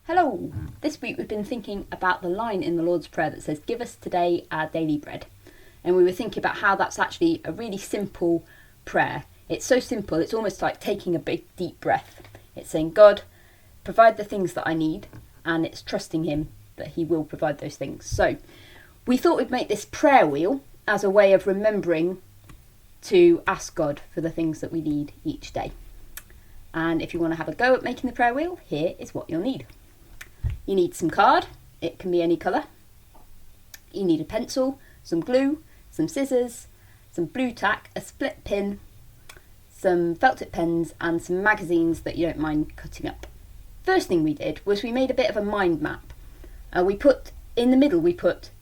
Hello! This week we've been thinking about the line in the Lord's Prayer that says, "Give us today our daily bread." And we were thinking about how that's actually a really simple prayer. It's so simple, it's almost like taking a big deep breath. It's saying, God, provide the things that I need, and it's trusting him that he will provide those things. So we thought we'd make this prayer wheel as a way of remembering to ask God for the things that we need each day. And if you want to have a go at making the prayer wheel, here is what you'll need. You need some card, it can be any colour. You need a pencil, some glue, some scissors, some blue tack, a split pin, some felt tip pens and some magazines that you don't mind cutting up. First thing we did was we made a bit of a mind map. We put in the middle,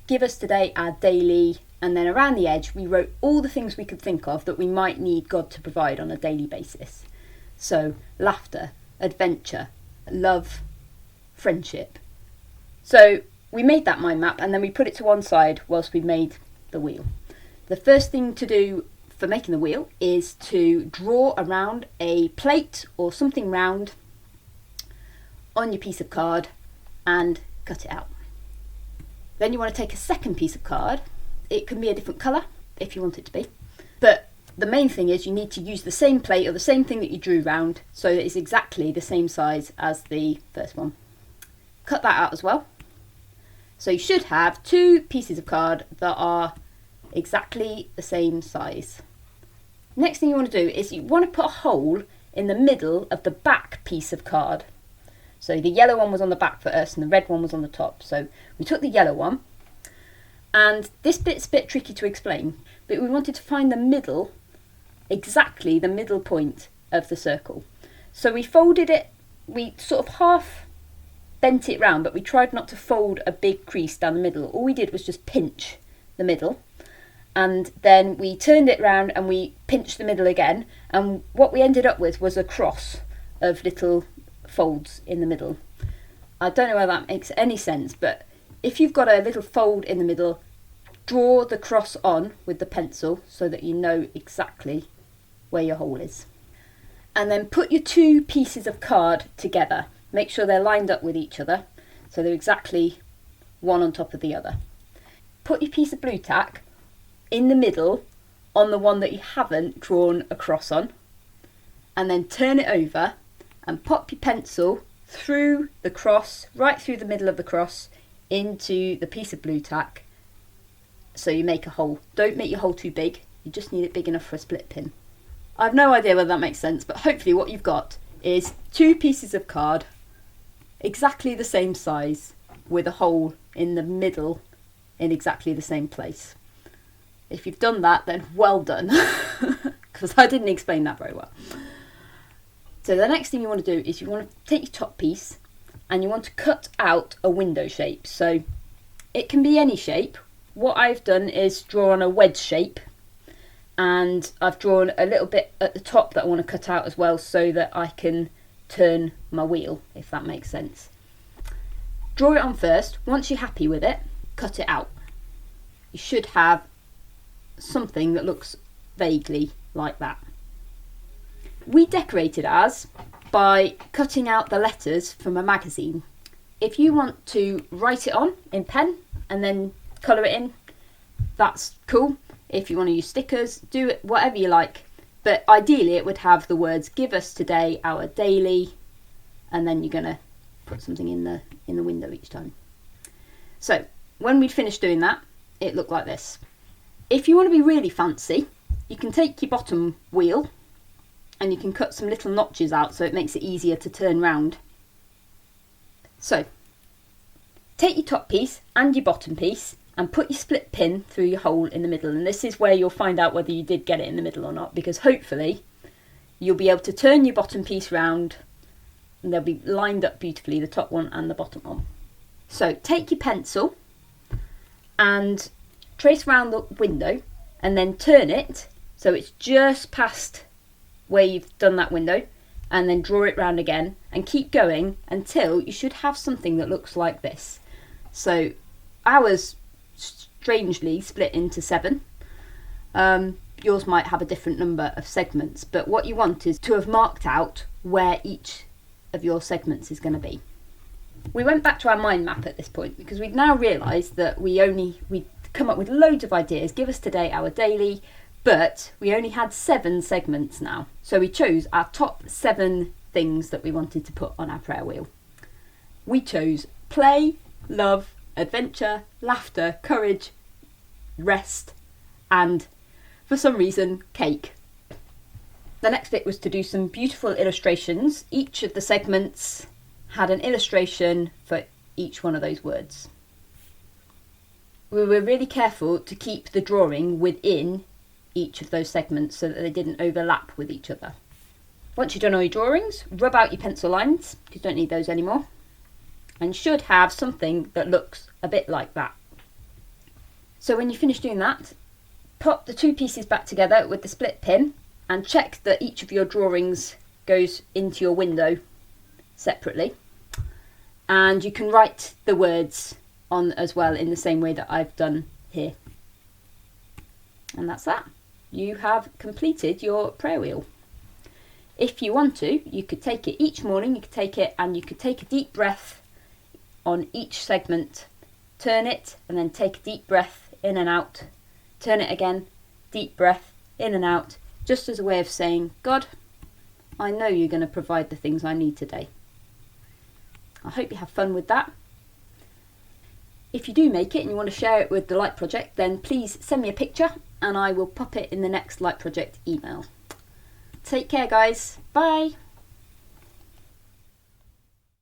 give us today our daily, and then around the edge we wrote all the things we could think of that we might need God to provide on a daily basis. So laughter, adventure, love, friendship. So we made that mind map and then we put it to one side whilst we made the wheel. The first thing to do for making the wheel is to draw around a plate or something round on your piece of card and cut it out. Then you want to take a second piece of card. It can be a different colour if you want it to be, but the main thing is you need to use the same plate or the same thing that you drew round so that it's exactly the same size as the first one. Cut that out as well. So you should have two pieces of card that are exactly the same size. Next thing you want to do is you want to put a hole in the middle of the back piece of card. So the yellow one was on the back for us and the red one was on the top. So we took the yellow one, and this bit's a bit tricky to explain, but we wanted to find the middle, exactly the middle point of the circle. So we folded it, we sort of half bent it round, but we tried not to fold a big crease down the middle. All we did was just pinch the middle, and then we turned it round and we pinched the middle again, and what we ended up with was a cross of little folds in the middle. I don't know whether that makes any sense, but if you've got a little fold in the middle, draw the cross on with the pencil so that you know exactly where your hole is. And then put your two pieces of card together. Make sure they're lined up with each other, so they're exactly one on top of the other. Put your piece of blue tack in the middle on the one that you haven't drawn a cross on, and then turn it over and pop your pencil through the cross, right through the middle of the cross, into the piece of blue tack, so you make a hole. Don't make your hole too big, you just need it big enough for a split pin. I have no idea whether that makes sense, but hopefully what you've got is two pieces of card exactly the same size with a hole in the middle in exactly the same place. If you've done that, then well done, because I didn't explain that very well. So the next thing you want to do is you want to take your top piece and you want to cut out a window shape. So it can be any shape. What I've done is draw on a wedge shape, and I've drawn a little bit at the top that I want to cut out as well so that I can turn my wheel, if that makes sense. Draw it on first. Once you're happy with it, cut it out. You should have something that looks vaguely like that. We decorated ours by cutting out the letters from a magazine. If you want to write it on in pen and then colour it in, that's cool. If you want to use stickers, do it whatever you like. But ideally it would have the words "Give us today our daily," and then you're going to put something in the window each time. So when we'd finished doing that, it looked like this. If you want to be really fancy, you can take your bottom wheel and you can cut some little notches out so it makes it easier to turn round. So take your top piece and your bottom piece and put your split pin through your hole in the middle, and this is where you'll find out whether you did get it in the middle or not, because hopefully you'll be able to turn your bottom piece round and they'll be lined up beautifully, the top one and the bottom one. So take your pencil and trace around the window and then turn it so it's just past where you've done that window, and then draw it round again and keep going until you should have something that looks like this. So ours strangely split into 7. Yours might have a different number of segments, but what you want is to have marked out where each of your segments is going to be. We went back to our mind map at this point because we'd now realised that we'd come up with loads of ideas, give us today our daily, but we only had 7 segments now. So we chose our top 7 things that we wanted to put on our prayer wheel. We chose play, love, adventure, laughter, courage, rest, and for some reason, cake. The next bit was to do some beautiful illustrations. Each of the segments had an illustration for each one of those words. We were really careful to keep the drawing within each of those segments so that they didn't overlap with each other. Once you've done all your drawings, rub out your pencil lines, because you don't need those anymore, and should have something that looks a bit like that. So when you finish doing that, pop the 2 pieces back together with the split pin and check that each of your drawings goes into your window separately. And you can write the words on as well in the same way that I've done here. And that's that. You have completed your prayer wheel. If you want to, you could take it each morning, you could take it and you could take a deep breath on each segment, turn it and then take a deep breath in and out, turn it again, deep breath in and out, just as a way of saying, God, I know you're going to provide the things I need today. I hope you have fun with that. If you do make it and you want to share it with the Light Project, then please send me a picture and I will pop it in the next Light Project email. Take care, guys. Bye.